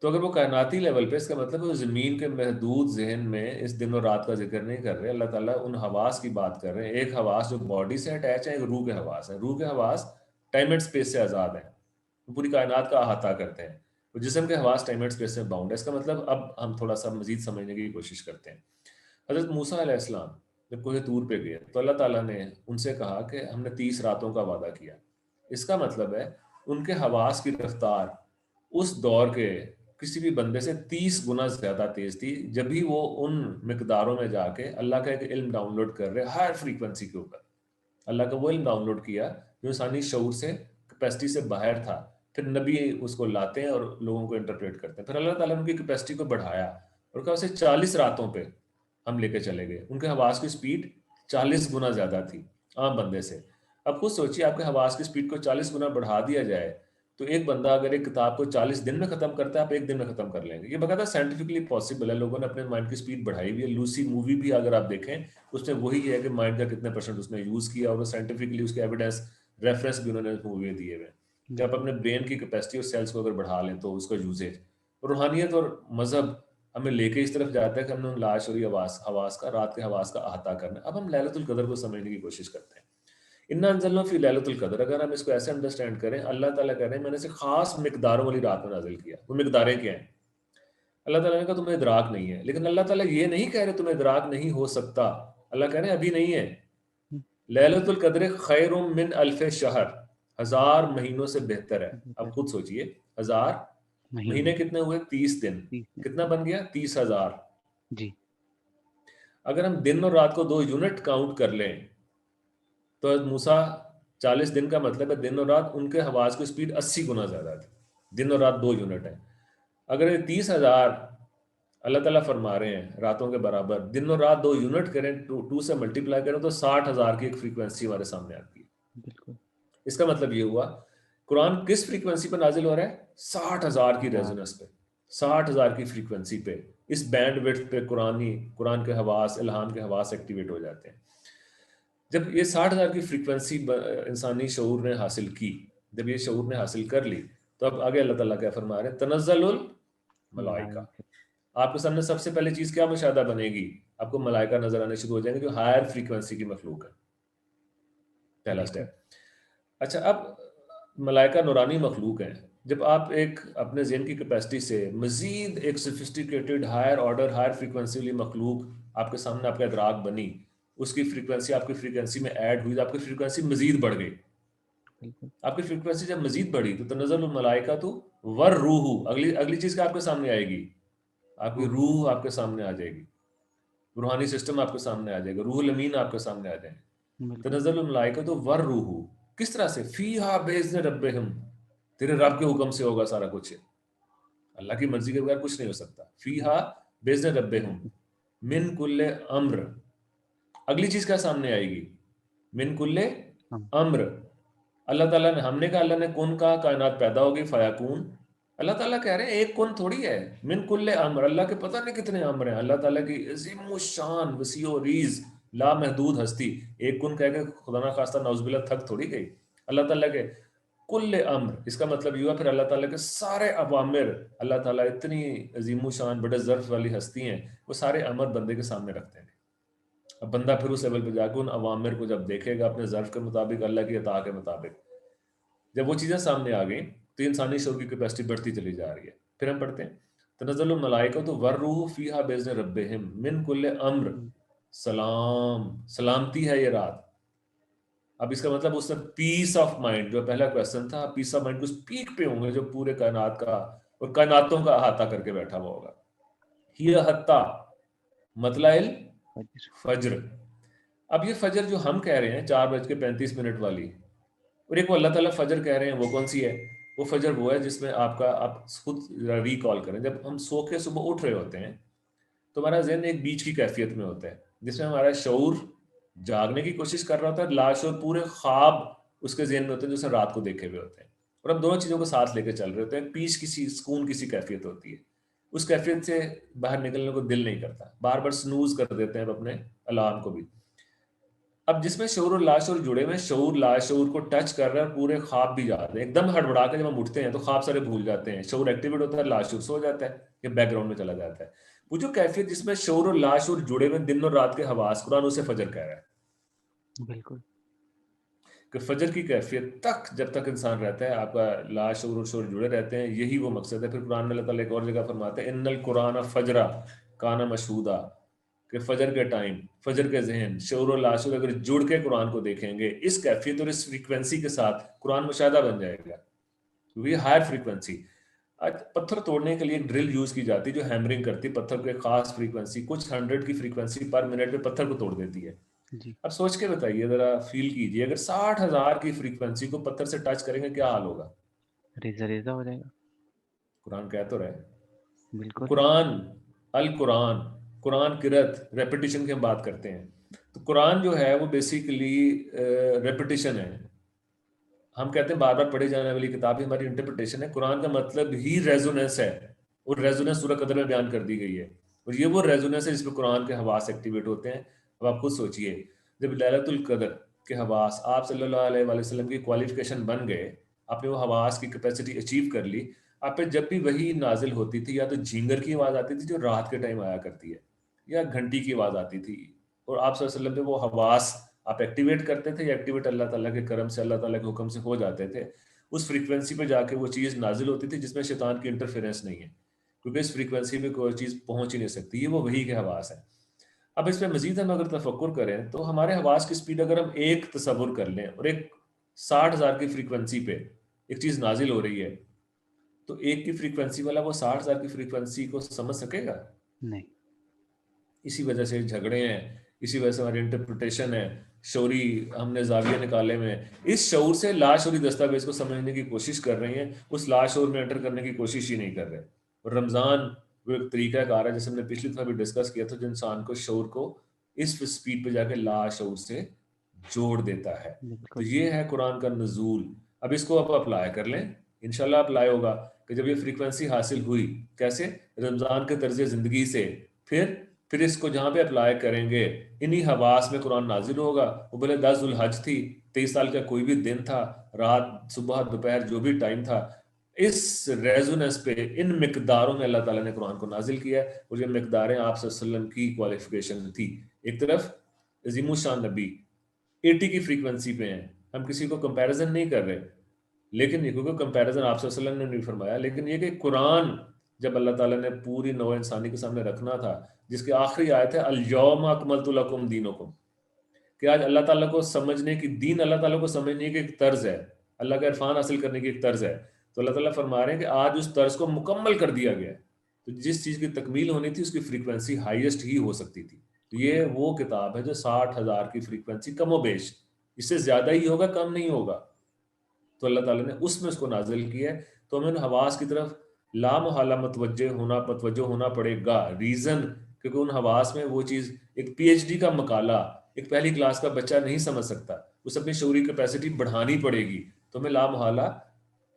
तो अगर वो कायनाती लेवल पे, इसका मतलब है वो ज़मीन के महदूद ज़हन में इस दिन और रात का जिक्र नहीं कर रहे। अल्लाह ताला उन हवास की बात कर रहे हैं। एक हवास जो बॉडी से अटैच है, एक रूह के हवास है। रूह के हवास टाइम एंड स्पेस से आज़ाद हैं, वो पूरी कायनात का अहाता करते हैं। तो जिस्म के हवास टाइम एंड स्पेस से बाउंड है। इसका मतलब अब हम थोड़ा सा मजीद समझने की कोशिश करते हैं। हज़रत मूसा अलैहिस्सलाम जब कोहे तूर पे गए, तो अल्लाह ताला ने उनसे कहा कि हमने 30 रातों का वादा किया। इसका मतलब है उनके हवास की रफ्तार उस दौर के किसी भी बंदे से 30 गुना ज़्यादा तेज़ थी, जब भी वो उन मिकदारों में जाके अल्लाह का एक इल्म डाउनलोड कर रहे हायर फ्रीक्वेंसी के ऊपर। अल्लाह का वो इल्म डाउनलोड किया जो इंसानी शऊर से, कैपेसिटी से बाहर था। फिर नबी उसको लाते हैं और लोगों को इंटरप्रेट करते हैं। फिर अल्लाह ताला ने उनकी कैपेसिटी को बढ़ाया और कहा उसे 40 रातों पे हम लेके चले गए। उनके हवास की स्पीड 40 गुना ज़्यादा थी आम बंदे से। अब खुद सोचिए, आपके हवास की स्पीड को 40 गुना बढ़ा दिया जाए, तो एक बंदा अगर एक किताब को 40 दिन में ख़त्म करता है, आप एक दिन में ख़त्म कर लेंगे। ये बाकायदा साइंटिफिकली पॉसिबल है। लोगों ने अपने माइंड की स्पीड बढ़ाई हुई है। लूसी मूवी भी अगर आप देखें, उसमें वही है कि माइंड का कितने परसेंट उसने यूज़ किया, और साइंटिफिकली उसके एविडेंस, रेफरेंस भी उन्होंने मूवी में दिए हुए हैं कि आप बिल्कुल, अपने ब्रेन की कैपेसिटी और सेल्स को अगर बढ़ा लें तो उसका यूजेज। रूहानियत और मजहब हमें लेके इस तरफ जाता है कि हमने उन लाशोरी हवास हवास का, रात के हवास का अहाता करना है। अब हम लैलतुल कदर को समझने की कोशिश करते हैं। इन्ना अंजलना फी लैलतुल कदर, अगर हम इसको ऐसे अंडरस्टैंड करें, अल्लाह ताला कह रहे हैं मैंने इसे खास मिकदारों वाली रात में नाजिल किया। वो मिकदारें क्या हैं? अल्लाह ताला ने कहा तुम्हें इदराक नहीं है, लेकिन अल्लाह ताला ये नहीं कह रहे तुम्हें इदराक नहीं हो सकता। अल्लाह कह रहे हैं अभी नहीं है। हुँ, लैलतुल कद्र खैरुम मिन अल्फ शहर, हजार महीनों से बेहतर है। अब बेहतर खुद सोचिए, हजार महीने, महीने कितने हुए? 30 दिन। 30 कितना दिन। बन गया? 30,000। जी, अगर हम दिन और रात को 2 यूनिट काउंट कर लें, तो मूसा 40 दिन का मतलब है दिन और रात उनके हवास की स्पीड 80 गुना ज्यादा थी। दिन और रात 2 यूनिट है। अगर ये 30,000 अल्लाह ताला फरमा रहे हैं रातों के बराबर, दिन और रात 2 यूनिट करें, टू से मल्टीप्लाई करें, तो 60,000 की एक फ्रीक्वेंसी हमारे सामने आती है। बिल्कुल, इसका मतलब ये हुआ कुरान किस फ्रीक्वेंसी पर नाजिल हो रहा है? 60,000 की 60,000। रेजोनेंस पे, 60,000 की फ्रीक्वेंसी पे, इस बैंड विड्थ पे कुरान के हवास, इल्हाम के हवास एक्टिवेट हो जाते हैं। जब ये 60,000 की फ्रीक्वेंसी इंसानी शऊर ने हासिल की, जब ये शऊर ने हासिल कर ली, तो अब आगे अल्लाह ताला क्या फरमा रहे हैं? तनज़्ज़लुल मलाइका। मलाइका, आपके सामने सबसे पहले चीज़ क्या मुशाहदा बनेगी? आपको मलाइका नजर आने शुरू हो जाएंगे जो हायर फ्रीक्वेंसी की मखलूक है। पहला बिल्कुल, स्टेप। अच्छा, अब मलाइका नूरानी मखलूक हैं। जब आप एक अपने ज़हन की कैपेसिटी से मज़ीद एक sophisticated higher order, higher frequency वाली मखलूक आपके सामने, आपका इदराक बनी, उसकी फ्रीक्वेंसी आपकी फ्रीक्वेंसी में ऐड हुई तो आपकी फ्रीक्वेंसी मजीद बढ़ गई। बिल्कुल। आपकी फ्रीक्वेंसी जब मजीद बढ़ी तो तनज़्ज़ुलुल मलाइका तो वर रूह, अगली अगली चीज क्या आपके सामने आएगी, आपकी रूह। रूह आपके सामने आ जाएगी, रूहानी सिस्टम आपके सामने आ जाएगा, रूहुल अमीन आपके सामने आ जाएंगे। बिल्कुल। तनज़्ज़ुलुल मलाइका तो वर रूह, किस तरह से, फीहा बेइज़्नि रब्बिहिम, तेरे रब के हुक्म से होगा सारा कुछ, अल्लाह की मर्जी के बगैर कुछ नहीं हो सकता। फीहा बेइज़्नि रब्बिहिम मिन कुल्ले अम्र, अगली चीज क्या सामने आएगी, मिन कुल्ले हम। अम्र, अल्लाह ताला ने, हमने कहा अल्लाह ने कुन कहा, कायनात पैदा होगी, फयाकून। अल्लाह ताला कह रहे हैं एक कुन थोड़ी है, मिन कुल्ले अम्र, अल्लाह के पता नहीं कितने अम्र हैं, अल्लाह ताला की अज़ीम शान वसीओ रीज लामहदूद हस्ती, एक कुन कह के खुदा ना खास्ता नौज़ुबिल्लाह थक थोड़ी गई। अल्लाह ताला के कुल्ले अम्र, इसका मतलब ये हुआ फिर अल्लाह ताला के सारे अवामिर, अल्लाह ताला इतनी अजीम शान बड़े ज़र्फ वाली हस्ती हैं, वो सारे अमर बंदे के सामने रखते हैं। अब बंदा फिर उस लेवल पे जाके उन अवामिर को जब देखेगा अपने ज़र्फ के मुताबिक, अल्लाह की अता के मुताबिक, जब वो चीज़ें सामने आ गई तो इंसानी शऊर की कैपेसिटी बढ़ती चली जा रही है। फिर हम पढ़ते हैं तनज़्ज़ुलुल मलाइकतु वर्रूह फीहा बिइज़्नि रब्बिहिम मिन कुल्li अम्र, सलाम, सलामती है ये रात। अब इसका मतलब उसने पीस ऑफ माइंड, जो पहला क्वेश्चन था, पीस ऑफ माइंड उस पीक पे होंगे जो पूरे कायनात का और कायनातों का अहाता करके बैठा हुआ होगा। हिया हत्ता मतलाइल फज्र। फज्र, अब ये फजर जो हम कह रहे हैं 4:35 वाली, और एक वो अल्लाह ताला फजर कह रहे हैं, वो कौन सी है? वो फजर वो है जिसमें आपका, आप खुद रिकॉल करें, जब हम सो के सुबह उठ रहे होते हैं तो हमारा जहन एक बीच की कैफियत में होता है, जिसमें हमारा शऊर जागने की कोशिश कर रहा होता है, लाशौर पूरे ख्वाब उसके जहन में होते हैं जो उसने रात को देखे हुए होते हैं, और हम दोनों चीज़ों को साथ लेकर चल रहे होते हैं। पीस किसी सुकून किसी कैफियत होती है, उस कैफियत से बाहर निकलने को दिल नहीं करता, बार बार स्नूज कर देते हैं अपने अलार्म को भी। अब जिसमें शऊर और लाशऊर जुड़े हुए हैं, शऊर लाशऊर को टच कर रहा है, पूरे ख्वाब भी जाते हैं एकदम हड़बड़ा के, जब हम उठते हैं तो ख्वाब सारे भूल जाते हैं, शऊर एक्टिवेट होता है, लाशऊर सो जाता है या बैकग्राउंड में चला जाता है। वो जो कैफियत जिसमें शऊर और लाशऊर जुड़े हुए दिन और रात के हवास, कुरान उसे फजर कह रहा है बिल्कुल। कि फजर की कैफियत तक जब तक इंसान रहता है, आपका लाशऊर और शऊर जुड़े रहते हैं, यही वो मकसद है। फिर कुरान में अल्लाह ताला एक और जगह फरमाते हैं इन्नल कुरान फजरा काना मशहूदा, कि फजर के टाइम, फजर के जहन, शऊर और लाशूर अगर जुड़ के कुरान को देखेंगे इस कैफियत और इस फ्रीक्वेंसी के साथ, कुरान मुशाहदा बन जाएगा, क्योंकि हायर फ्रीक्वेंसी। आज पत्थर तोड़ने के लिए एक ड्रिल यूज की जाती है जो हैमरिंग करती है पत्थर को, एक खास फ्रीक्वेंसी, कुछ 100 की फ्रीक्वेंसी पर मिनट में पत्थर को तोड़ देती है। जी। अब सोच के बताइए, जरा फील कीजिए, अगर 60,000 की फ्रीक्वेंसी को पत्थर से टच करेंगे क्या हाल होगा? रेज़ा रेज़ा हो जाएगा। कुरान कह तो रहे, तो बिल्कुल। कुरान, अल कुरान, कुरान किरत, रेपिटेशन की हम बात करते हैं, तो कुरान जो है वो बेसिकली रेपिटेशन है। हम कहते हैं बार बार पढ़ी जाने वाली किताब ही हमारी इंटरप्रिटेशन है, कुरान का मतलब ही रेजोनेंस है, और रेजोनेंस सूरह कदर में बयान कर दी गई है, और ये वो रेजोनेंस है जिसमें कुरान के हवास एक्टिवेट होते हैं। अब आप खुद सोचिए, जब लैलतुल कदर के हवास आप सल्लल्लाहु अलैहि वसल्लम की क्वालिफिकेशन बन गए, आपने वो हवास की कैपेसिटी अचीव कर ली, आप पे जब भी वही नाजिल होती थी, या तो झींगर की आवाज़ आती थी जो रात के टाइम आया करती है, या घंटी की आवाज़ आती थी, और आप सल्लल्लाहु अलैहि वसल्लम पे वो हवास आप एक्टिवेट करते थे, या एक्टिवेट अल्लाह ताला के करम से, अल्लाह ताला के हुक्म से हो जाते थे, उस फ्रीक्वेंसी पे जाके वो चीज़ नाजिल होती थी जिसमें शैतान की इंटरफेरेंस नहीं है, क्योंकि इस फ्रीक्वेंसी पे कोई चीज़ पहुंच ही नहीं सकती, ये वो वही के हवास है। अब इस पे मजीद हम अगर तफक्कुर करें तो हमारे हवास की स्पीड अगर हम एक तस्वुर कर लें, और एक 60,000 की फ्रीक्वेंसी पे एक चीज़ नाजिल हो रही है, तो एक की फ्रीक्वेंसी वाला वो 60,000 की फ्रीक्वेंसी को समझ सकेगा? नहीं। इसी वजह से झगड़े हैं, इसी वजह से हमारी इंटरप्रिटेशन है, शौरी हमने जाविये निकाले में, इस शऊर से लाशौरी दस्तावेज को समझने की कोशिश कर रही हैं, उस लाशौर में एंटर करने की कोशिश ही नहीं कर रहे। और रमज़ान वो एक तरीका कार है, जैसे हमने पिछली दफा भी डिस्कस किया था, जो इंसान को शऊर को इस स्पीड पे जाके लाशऊर से जोड़ देता है। तो बिल्कुल। ये है कुरान का नजूल। अब इसको आप अप्लाई कर लें, इंशाल्लाह अप्लाई होगा, कि जब ये फ्रीक्वेंसी हासिल हुई, कैसे? रमज़ान के तर्ज ज़िंदगी से, फिर इसको जहाँ पे अप्लाई करेंगे, इन्हीं हवास में कुरान नाजिल होगा। वो बोले 10 जुल्हज थी, 23 साल का कोई भी दिन था, रात सुबह दोपहर जो भी टाइम था, इस रेजोनेंस पे, इन मिकदारों में अल्लाह ताला ने कुरान को नाजिल किया है, और ये मिकदारें आप सल्लल्लाहु अलैहि वसल्लम की क्वालिफिकेशन थी। एक तरफ अजीमुश शान नबी 80 की फ्रीक्वेंसी पे हैं, हम किसी को कंपैरिजन नहीं कर रहे, लेकिन ये क्योंकि कंपैरिजन आप सल्लल्लाहु अलैहि वसल्लम ने नहीं फरमाया, लेकिन ये कि कुरान जब अल्लाह ताला ने पूरी नौ इंसानी के सामने रखना था, जिसकी आखिरी आयत है अल यौम अकमलतु लकुम दीनकुम, कि आज अल्लाह ताला को समझने की, दीन अल्लाह ताला को समझने की एक तर्ज है, अल्लाह का इरफान हासिल करने की एक तर्ज है। तो अल्लाह ताला फरमा रहे हैं कि आज उस तर्ज को मुकम्मल कर दिया गया है। तो जिस चीज़ की तकमील होनी थी उसकी फ्रीक्वेंसी हाईएस्ट ही हो सकती थी। तो ये वो किताब है जो 60,000 की फ्रीक्वेंसी कमोबेश, इससे ज़्यादा ही होगा, कम नहीं होगा। तो अल्लाह ताला ने उसमें उसको नाज़िल किया है। तो हमें उन हवास की तरफ लामहला मतवज्जो होना पड़ेगा। रीज़न, क्योंकि उन हवास में वो चीज़, एक पीएचडी का मकाला एक पहली क्लास का बच्चा नहीं समझ सकता, उसे अपनी शऊरी कैपेसिटी बढ़ानी पड़ेगी। तो हमें लामहला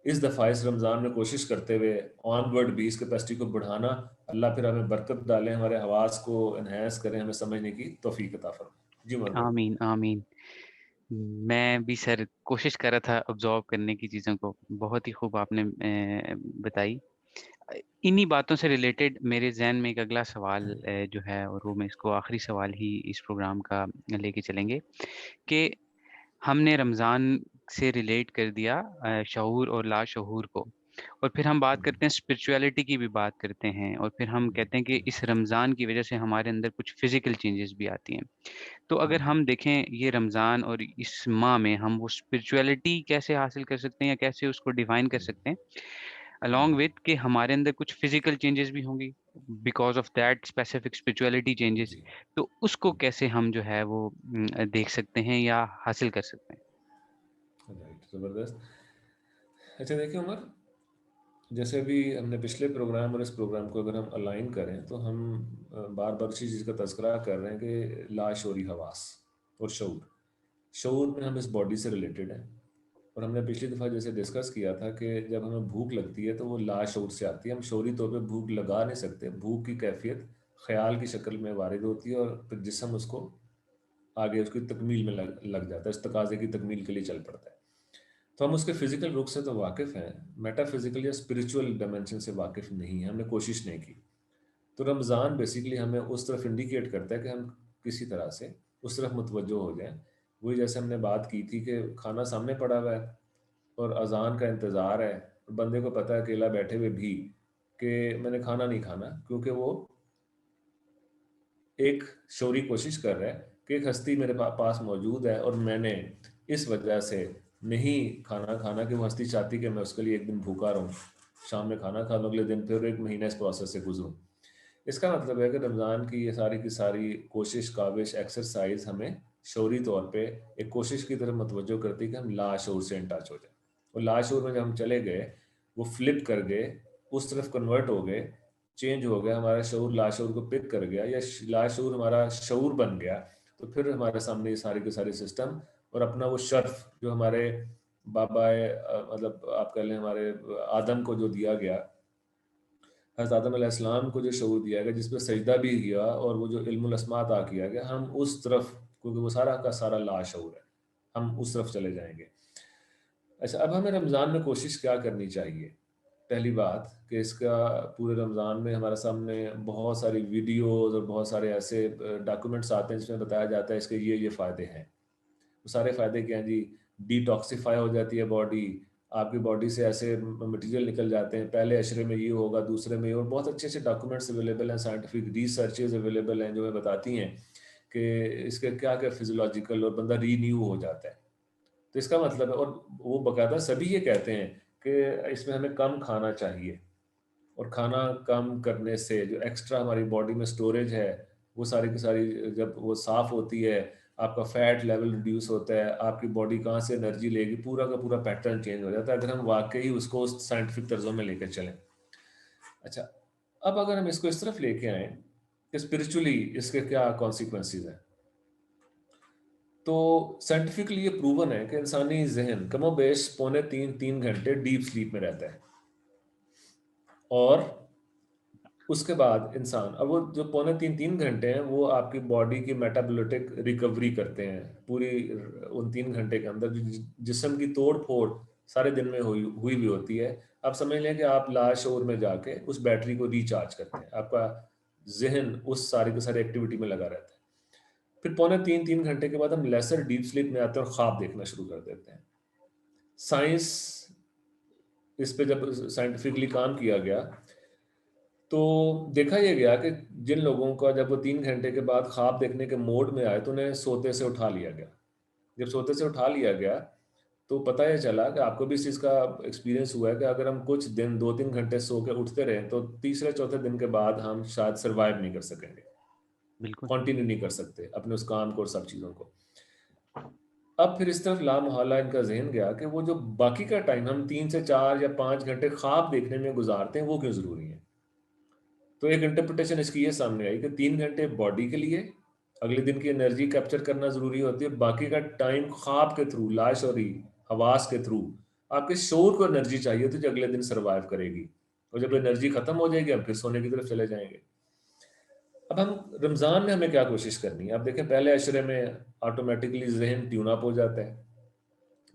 इस दफ़ा इस रमज़ान में कोशिश करते हुए ऑनवर्ड भी इस कैपेसिटी को बढ़ाना, अल्लाह फिर हमें बरकत डालें, हमारे हवास को एनहांस करें, हमें समझने की तौफीक अता फरमाएं। जी उमर भाई। आमीन, आमीन। मैं भी सर कोशिश कर रहा था ऑब्ज़र्व करने की चीज़ों को, बहुत ही खूब आपने बताई। इन्हीं बातों से रिलेटेड मेरे ज़हन में एक अगला सवाल जो है, और वो मैं इसको आखिरी सवाल ही इस प्रोग्राम का लेके चलेंगे कि हमने रमज़ान से रिलेट कर दिया शऊर और लाशऊर को, और फिर हम बात करते हैं स्पिरिचुअलिटी की भी बात करते हैं, और फिर हम कहते हैं कि इस रमज़ान की वज़ह से हमारे अंदर कुछ फ़िज़िकल चेंजेस भी आती हैं। तो अगर हम देखें ये रमज़ान और इस माह में हम वो स्पिरिचुअलिटी कैसे हासिल कर सकते हैं या कैसे उसको डिफ़ाइन कर सकते हैं? अलोंग विथ कि हमारे अंदर कुछ फिज़िकल चेंजेस भी होंगी because of that specific spirituality changes, जी, तो उसको कैसे हम जो है वो देख सकते हैं या हासिल कर सकते हैं? राइट, ज़बरदस्त। अच्छा देखिए उमर, जैसे अभी हमने पिछले प्रोग्राम और इस प्रोग्राम को अगर हम अलाइन करें तो हम बार बार उसी चीज़ का तज़किरा कर रहे हैं कि लाशऊरी हवास और शऊर, शऊर में हम इस बॉडी से रिलेटेड हैं। और हमने पिछली दफ़ा जैसे डिस्कस किया था कि जब हमें भूख लगती है तो वो लाशऊर से आती है, हम शऊरी तौर पे भूख लगा नहीं सकते। भूख की कैफियत ख्याल की शक्ल में वारिद होती है और फिर जिस्म उसको आगे उसकी तकमील में लग जाता है, इस तकाज़े की तकमील के लिए चल पड़ता है। तो हम उसके फिजिकल रुख से तो वाकिफ़ हैं, मेटाफिजिकल या स्पिरिचुअल डायमेंशन से वाकिफ़ नहीं हैं, हमने कोशिश नहीं की। तो रमज़ान बेसिकली हमें उस तरफ इंडिकेट करता है कि हम किसी तरह से उस तरफ मुतवज्जो हो जाएं। वही जैसे हमने बात की थी कि खाना सामने पड़ा हुआ है और अजान का इंतज़ार है, बंदे को पता है अकेला बैठे हुए भी कि मैंने खाना नहीं खाना, क्योंकि वो एक शौरी कोशिश कर रहा है कि एक हस्ती मेरे पास मौजूद है और मैंने इस वजह से नहीं खाना खाना कि वो हस्ती चाहती कि मैं उसके लिए एक दिन भूखा रहूं, शाम में खाना खा लूं, अगले दिन फिर एक महीना इस प्रोसेस से गुजरूं। इसका मतलब है कि रमज़ान की सारी कोशिश, काविश, एक्सरसाइज हमें शौरी तौर पे एक कोशिश की तरफ मतवज्जो करती है कि हम लाशऊर से इन टच हो जाए। और लाशऊर में जब हम चले गए, वो फ्लिप कर गए, उस तरफ कन्वर्ट हो गए, चेंज हो गया, हमारा शऊर लाशऊर को पिक कर गया या लाशऊर हमारा शऊर बन गया, तो फिर हमारे सामने ये सारे के सारे सिस्टम और अपना वो शर्फ जो हमारे बाबा मतलब आप कह लें हमारे आदम को जो दिया गया, हज़रत आदम अलैहिस्सलाम को जो शऊर दिया गया, जिस पे सजदा भी किया और वो जो इल्मुल अस्मा अता किया गया, हम उस तरफ, क्योंकि वो सारा का सारा लाशऊर है, हम उस तरफ चले जाएंगे। अच्छा, अब हमें रमज़ान में कोशिश क्या करनी चाहिए? पहली बात कि इसका पूरे रमज़ान में हमारे सामने बहुत सारी वीडियोज़ और बहुत सारे ऐसे डॉक्यूमेंट्स आते हैं जिसमें बताया जाता है इसके ये फ़ायदे हैं। वो सारे फ़ायदे क्या हैं जी? डिटॉक्सिफ़ाई हो जाती है बॉडी, आपकी बॉडी से ऐसे मटीरियल निकल जाते हैं, पहले अशरे में ये होगा, दूसरे में ये, और बहुत अच्छे-अच्छे डॉक्यूमेंट्स अवेलेबल हैं, साइंटिफिक रिसर्चेज़ अवेलेबल हैं जो हमें बताती हैं कि इसके क्या-क्या फिज़ियोलॉजिकल, और बंदा रीन्यू हो जाता है। तो इसका मतलब है, और वो बाकायदा सभी ये कहते हैं कि इसमें हमें कम खाना चाहिए, और खाना कम करने से जो एक्स्ट्रा हमारी बॉडी में स्टोरेज है, वो सारी की सारी जब वो साफ़ होती है, आपका फैट लेवल रिड्यूस होता है, आपकी बॉडी कहाँ से एनर्जी लेगी, पूरा का पूरा पैटर्न चेंज हो जाता है, अगर हम वाक़ई उसको उस साइंटिफिक तर्ज़ों में लेकर चलें। अच्छा, अब अगर हम इसको इस तरफ लेके आएँ कि स्पिरिचुअली इसके क्या कॉन्सिक्वेंसेज़ हैं। तो साइंटिफिकली ये प्रूवन है कि इंसानी ज़हन कमोबेश पौने 3 घंटे डीप स्लीप में रहता है, और उसके बाद इंसान, अब वो जो पौने 3 घंटे हैं वो आपकी बॉडी की मेटाबोलिटिक रिकवरी करते हैं पूरी उन 3 घंटे के अंदर, जो जिस्म की तोड़ फोड़ सारे दिन में हुई हुई भी होती है। आप समझ लें कि आप लाशऊर में जाके उस बैटरी को रिचार्ज करते हैं, आपका जहन उस सारी की सारी एक्टिविटी में लगा रहता है। फिर पौने 3 घंटे के बाद हम लेसर डीप स्लीप में आते हैं और ख्वाब देखना शुरू कर देते हैं। साइंस, इस पे जब साइंटिफिकली काम किया गया तो देखा ये गया कि जिन लोगों का जब वो 3 घंटे के बाद ख्वाब देखने के मोड में आए, तो उन्हें सोते से उठा लिया गया। जब सोते से उठा लिया गया, तो पता ये चला कि आपको भी इस चीज़ का एक्सपीरियंस हुआ है कि अगर हम कुछ दिन 2-3 घंटे सो के उठते रहें, तो तीसरे-चौथे दिन के बाद हम शायद सर्वाइव नहीं कर सकेंगे, बिल्कुल, कंटिन्यू नहीं कर सकते अपने उस काम को और सब चीज़ों को। अब फिर इस तरफ लामहौला इनका ज़हन गया कि वो जो बाकी का टाइम हम 3 से 4 या 5 घंटे ख्वाब देखने में गुज़ारते हैं, वो क्यों ज़रूरी है? तो एक इंटरप्रिटेशन इसकी ये सामने आई कि 3 घंटे बॉडी के लिए, अगले दिन की एनर्जी कैप्चर करना ज़रूरी होती है, बाकी का टाइम ख्वाब के थ्रू, लाशौरी, हवास के थ्रू, आपके शऊर को एनर्जी चाहिए होती है जो अगले दिन सर्वाइव करेगी। और जब बिल्कुल, एनर्जी खत्म हो जाएगी, हम फिर सोने की तरफ चले जाएँगे। अब हम रमज़ान में हमें क्या कोशिश करनी है? अब देखें, पहले अशरे में ऑटोमैटिकली ज़हन ट्यून अप हो जाता है।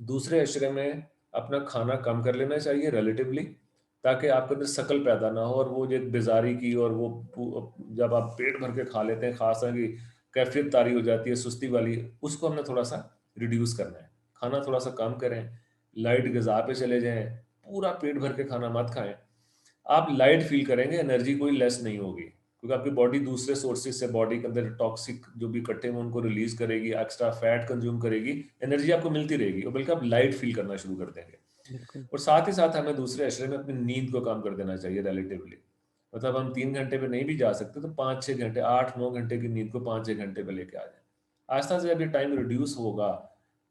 दूसरे अशरे में अपना खाना कम कर लेना चाहिए रिलेटिवली, ताकि आपके अंदर शकल पैदा ना हो और वो जो एक बेज़ारी की और वो जब आप पेट भर के खा लेते हैं, ख़ास तरह की कैफ़ियत तारी हो जाती है, सुस्ती वाली, उसको हमने थोड़ा-सा रिड्यूस करना है। खाना थोड़ा-सा कम करें, लाइट ग़िज़ा पे चले जाएँ, पूरा पेट भर के खाना मत खाएँ। आप लाइट फ़ील करेंगे, एनर्जी कोई लेस नहीं होगी, क्योंकि आपकी बॉडी दूसरे सोर्सेज़ से बॉडी के अंदर टॉक्सिक जो भी इकट्ठे हैं, उनको रिलीज़ करेगी, एक्स्ट्रा फैट कंज़्यूम करेगी, एनर्जी आपको मिलती रहेगी और बल्कि आप लाइट फ़ील करना शुरू कर देंगे। बिल्कुल, और साथ ही साथ हमें दूसरे अशरे में अपनी नींद को कम कर देना चाहिए रिलेटिवली। मतलब हम 3 घंटे पे नहीं भी जा सकते, तो 5-6 घंटे, 8-9 घंटे की नींद को 5-6 घंटे पे लेके आ जाएँ। आहिस्ता से जब ये टाइम रिड्यूस होगा,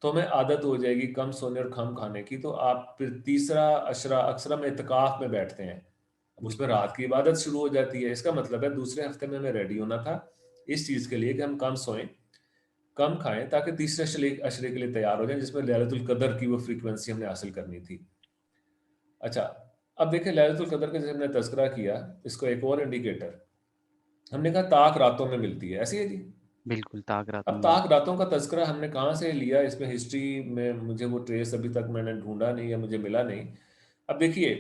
तो हमें आदत हो जाएगी कम सोने और कम खाने की, तो आप फिर तीसरा अशरा अक्सर हम इत्तिकाफ़ में बैठते हैं। अब उसमें बिल्कुल, रात की इबादत शुरू हो जाती है। इसका मतलब है दूसरे हफ्ते में हमें रेडी होना था इस चीज़ के लिए कि हम कम सोएँ, कम खाएँ, ताकि तीसरे अशले अशरे के लिए तैयार हो जाएँ, जिसमें लैलतुल क़द्र की वो फ्रीक्वेंसी हमने हासिल करनी थी। अच्छा, अब देखिए लैलतुल क़द्र का जैसे हमने तज़किरा किया, इसको एक और इंडिकेटर हमने कहा ताक रातों में मिलती है, ऐसी है जी? बिल्कुल, ताक रातों अब में ताक मिलती रातों का तज़किरा हमने कहाँ से लिया, इसमें हिस्ट्री में मुझे वो ट्रेस अभी तक मैंने ढूँढा नहीं या मुझे मिला नहीं। अब देखिए,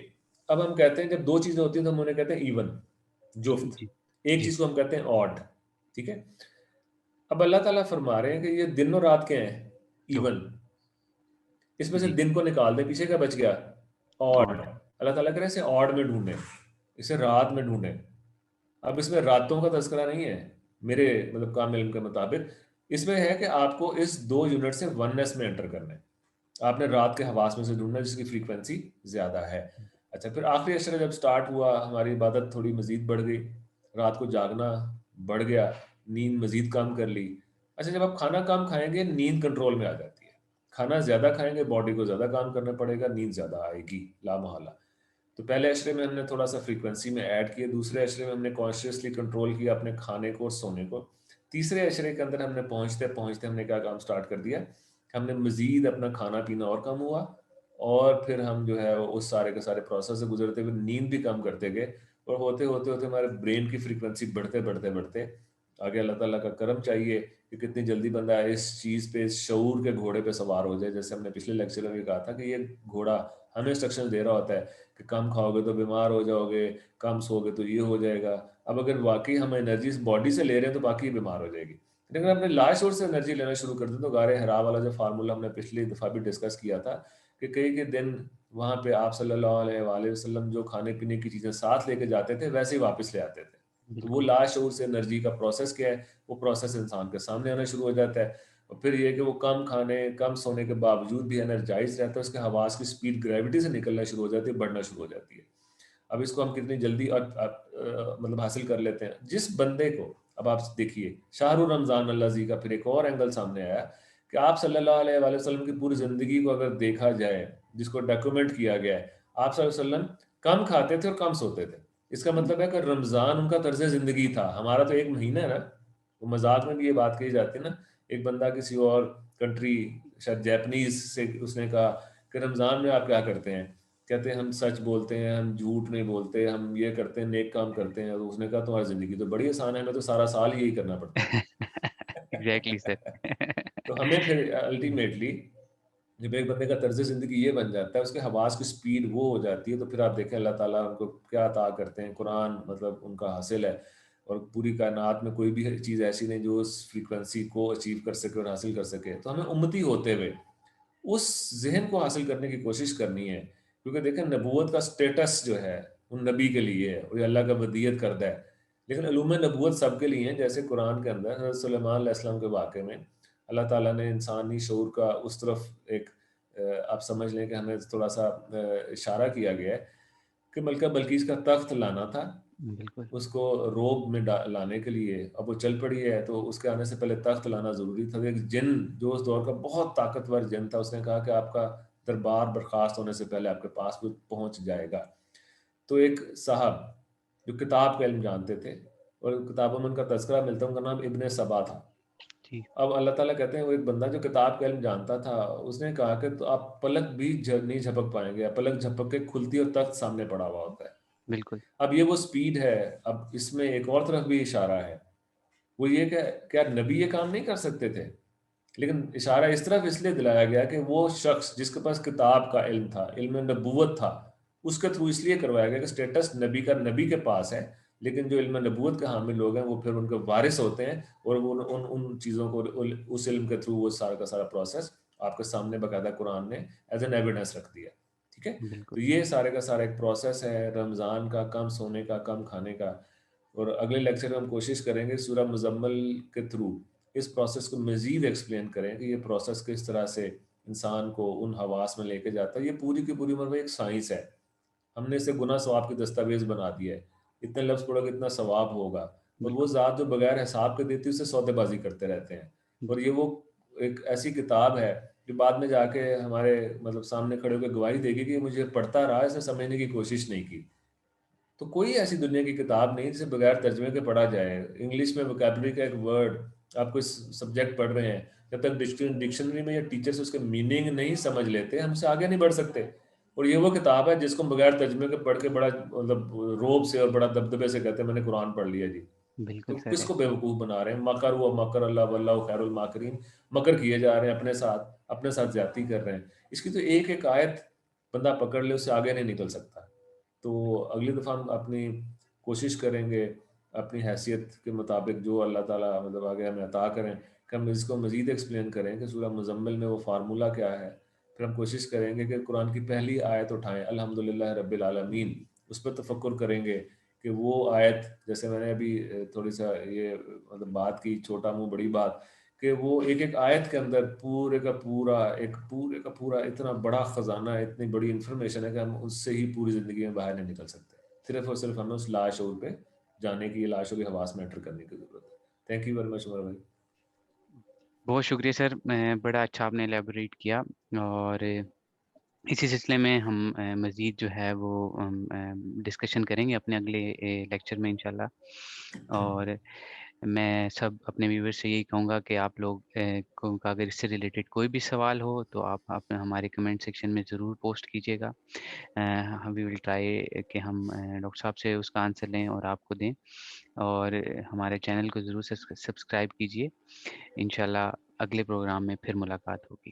अब हम कहते हैं जब 2 चीज़ें होती हैं तो हम उन्हें कहते हैं इवन, है। जुफ़्त। जी, एक जी, चीज़ को हम कहते हैं ऑड, ठीक है? अब अल्लाह ताला फरमा रहे हैं कि ये दिन और रात क्या हैं? तो इवन। इसमें से जी, दिन को निकाल दें, पीछे क्या बच गया? ऑड। और अल्लाह ताला कह रहे हैं इसे ऑड में ढूँढें, इसे रात में ढूँढें। अब इसमें रातों का तज़किरा नहीं है, मेरे मतलब कामिल इल्म के मुताबिक। इसमें है कि आपको इस 2 यूनिट से वननेस में एंटर करना है। आपने रात के हवास में से ढूँढना है जिसकी फ्रीक्वेंसी ज़्यादा है। अच्छा, फिर आखिरी अशरा जब स्टार्ट हुआ, हमारी इबादत थोड़ी मज़ीद बढ़ गई, रात को जागना बढ़ गया, नींद मज़ीद कम कर ली। अच्छा, जब आप खाना कम खाएँगे, नींद कंट्रोल में आ जाती है। खाना ज़्यादा खाएँगे, बॉडी को ज़्यादा काम करना पड़ेगा, नींद ज़्यादा आएगी, लामहौला। तो पहले अशरे में हमने थोड़ा-सा फ्रीक्वेंसी में ऐड किया, दूसरे अशरे में हमने कॉन्शियसली कंट्रोल किया अपने खाने को और सोने को। तीसरे अशरे के अंदर हमने पहुँचते-पहुँचते हमने क्या काम स्टार्ट कर दिया, हमने मज़ीद अपना खाना-पीना और कम हुआ और फिर हम जो है उस सारे के सारे प्रोसेस से गुज़रते हुए नींद भी कम करते गए और होते-होते हमारे ब्रेन की फ्रीक्वेंसी बढ़ते आगे अल्लाह ताला का करम चाहिए कि कितनी जल्दी बंदा इस चीज़ पे, इस शऊर के घोड़े पे सवार हो जाए। जैसे हमने पिछले लेक्चर में भी कहा था कि ये घोड़ा हमें इंस्ट्रक्शन दे रहा होता है कि कम खाओगे तो बीमार हो जाओगे, कम सोओगे तो ये हो जाएगा। अब अगर वाक़ई हम एनर्जी इस बॉडी से ले रहे हैं तो बाकी बीमार हो जाएगी। लेकिन अगर हमने लाशऊर से एनर्जी लेना शुरू कर दें तो गारे हिरा वाला जो फ़ॉर्मूला हमने पिछली दफ़ा भी डिस्कस किया था कि कई के दिन वहाँ पे आप सल्लल्लाहु अलैहि वसल्लम जो खाने-पीने की चीज़ें साथ लेके जाते थे, वैसे ही वापस ले आते थे। तो वो बिल्कुल, लाशऊर से एनर्जी का प्रोसेस क्या है, वो प्रोसेस इंसान के सामने आना शुरू हो जाता है। और फिर ये है कि वो कम खाने, कम सोने के बावजूद भी एनर्जाइज़ रहता है, उसके हवास की स्पीड ग्रेविटी से निकलना शुरू हो जाती है, बढ़ना शुरू हो जाती है। अब इसको हम कितनी जल्दी मतलब हासिल कर लेते हैं। जिस बंदे को अब आप देखिए शाहरुर रमज़ान अल्लाज़ी का फिर एक और एंगल सामने आया कि आप सल्लल्लाहु अलैहि वसल्लम की पूरी ज़िंदगी को अगर देखा जाए, जिसको डॉक्यूमेंट किया गया है, आप सल्लल्लाहु अलैहि वसल्लम कम खाते थे और कम सोते थे। इसका मतलब है कि रमज़ान उनका तर्ज़ ज़िंदगी था। हमारा तो 1 महीना है ना, वो मज़ाक में भी ये बात कही जाती है ना, एक बंदा किसी और कंट्री शायद जैपनीज़ से उसने कहा कि रमज़ान में आप क्या करते हैं? कहते हैं हम सच बोलते हैं, हम झूठ नहीं बोलते, हम ये करते हैं, नेक काम करते हैं। तो उसने कहा तुम्हारी ज़िंदगी तो बड़ी आसान है, हमें तो सारा साल ही यही करना पड़ता है। Exactly sir. तो हमें फिर अल्टीमेटली जब एक बंदे का तर्ज़ ज़िंदगी ये बन जाता है, उसके हवास की स्पीड वो हो जाती है, तो फिर आप देखें अल्लाह ताला उनको क्या अता करते हैं। कुरान मतलब उनका हासिल है और पूरी कायनात में कोई भी चीज़ ऐसी नहीं जो उस फ्रीक्वेंसी को अचीव कर सके और हासिल कर सके। तो हमें उम्मती होते हुए उस ज़हन को हासिल करने की कोशिश करनी है, क्योंकि देखें नबूवत का स्टेटस जो है, उन नबी के लिए है, वो अल्लाह का वदीयत करदा है। लेकिन उलूम नबूवत सबके लिए हैं, जैसे कुरान के अंदर हज़रत सुलेमान अलैहिस्सलाम के वाक़े में अल्लाह ताला ने इंसानी शऊर का उस तरफ एक आप समझ लें कि हमें थोड़ा-सा इशारा किया गया है कि मलका बल्कीस का तख्त लाना था, बिल्कुल, उसको रोब में लाने के लिए। अब वो चल पड़ी है, तो उसके आने से पहले तख्त लाना ज़रूरी था। तो एक जिन जो उस दौर का बहुत ताकतवर जिन था, उसने कहा कि आपका दरबार बर्खास्त होने से पहले आपके पास वो पहुँच जाएगा। तो एक साहब जो किताब का इल्म जानते थे और किताबों में उनका तज़किरा मिलता है, उनका नाम इब्न सबा था। जी, अब अल्लाह ताला कहते हैं वो एक बंदा जो किताब का इल्म जानता था, उसने कहा कि तो आप पलक भी नहीं झपक पाएँगे, पलक झपक के खुलती है और तख्त सामने पड़ा हुआ होता है। बिल्कुल, अब ये वो स्पीड है, अब इसमें एक और तरफ भी इशारा है। वो ये कि क्या नबी ये काम नहीं कर सकते थे? लेकिन इशारा इस तरफ इसलिए दिलाया गया कि वो शख्स जिसके पास किताब का इल्म था, इल्म नबूवत था, उसके थ्रू इसलिए करवाया गया कि स्टेटस नबी का नबी के पास है, लेकिन जो इल्म नबूवत के हामिल लोग हैं, वो फिर उनके वारिस होते हैं और वो उन उन उन चीज़ों को उस इल्म के थ्रू वो सारा का सारा प्रोसेस आपके सामने बाकायदा कुरान ने एज़ एन एविडेंस रख दिया। ठीक है? बिल्कुल, तो ये सारे का सारा एक प्रोसेस है रमज़ान का, कम सोने का, कम खाने का और अगले लेक्चर में हम कोशिश करेंगे सूरह मुज़म्मिल के थ्रू इस प्रोसेस को मज़ीद एक्सप्लेन करें कि ये प्रोसेस किस तरह से इंसान को उन हवास में लेके जाता है। ये पूरी की पूरी मतलब एक साइंस है। हमने इसे गुनाह सवाब की दस्तावेज़ बना दिया है। इतने लफ्ज़ पढ़ोगे इतना सवाब होगा और वो बिल्कुल, ज़ात जो बगैर हिसाब के देती है उससे सौदेबाज़ी करते रहते हैं। और ये बिल्कुल, वो एक ऐसी किताब है जो बाद में जाके हमारे मतलब सामने खड़े होके गवाही देगी कि मुझे पढ़ता रहा, इसे समझने की कोशिश नहीं की। तो कोई ऐसी दुनिया की किताब नहीं जिसे बगैर तर्जुमे के पढ़ा जाए। इंग्लिश में वोकैब्युलरी का एक वर्ड आप कोई सब्जेक्ट पढ़ रहे हैं, जब तक डिक्शनरी में या टीचर्स उसके मीनिंग नहीं समझ लेते, हम उससे आगे नहीं बढ़ सकते। और ये वो किताब है जिसको हम बगैर तर्जुमे के पढ़ के बड़ा मतलब रोब से और बड़ा दबदबे से कहते हैं मैंने कुरान पढ़ लिया जी। बिल्कुल तो सर है। किसको बेवकूफ़ बना रहे हैं? मकर हुआ मकर अल्लाह वल्लाहु खैरुल माकिरीन। मकर किए जा रहे हैं अपने साथ ज़्यादती कर रहे हैं। इसकी तो एक-एक आयत बंदा पकड़ ले उससे आगे नहीं निकल सकता। तो अगली दफ़ा हम अपनी कोशिश करेंगे, अपनी हैसियत के मुताबिक जो अल्लाह ताला मतलब आगे हमें अता करें, कि हम इसको मज़ीद एक्सप्लेन करें कि सूरह मुज़म्मिल में वो फ़ार्मूला क्या है। फिर हम कोशिश करेंगे कि कुरान की पहली आयत उठाएँ, अल्हम्दुलिल्लाह रब्बिल आलमीन, उस पे तफक्कुर करेंगे कि वो आयत जैसे मैंने अभी थोड़ी-सा ये मतलब बात की, छोटा मुँह बड़ी बात, कि वो एक-एक आयत के अंदर पूरे का पूरा इतना बड़ा खजाना है, इतनी बड़ी इन्फॉर्मेशन है कि हम उससे ही पूरी ज़िंदगी में बाहर नहीं निकल सकते। सिर्फ़ और सिर्फ़ हमें उस लाशऊर पे जाने की, लाशों की हवास में एंटर करने की ज़रूरत है। Thank you very much Umar भाई। बहुत शुक्रिया सर, बड़ा अच्छा आपने इलैबोरेट किया और इसी सिलसिले में हम मज़ीद जो है वो हम डिस्कशन करेंगे अपने अगले लेक्चर में इंशाल्लाह। और मैं सब अपने व्यूअर्स से यही कहूँगा कि आप लोग को का अगर इससे रिलेटेड कोई भी सवाल हो तो आप हमारे कमेंट सेक्शन में ज़रूर पोस्ट कीजिएगा। वी विल ट्राई कि हम डॉक्टर साहब से उसका आंसर लें और आपको दें। और हमारे चैनल को ज़रूर सब्सक्राइब कीजिए। इंशाल्लाह अगले प्रोग्राम में फिर मुलाकात होगी।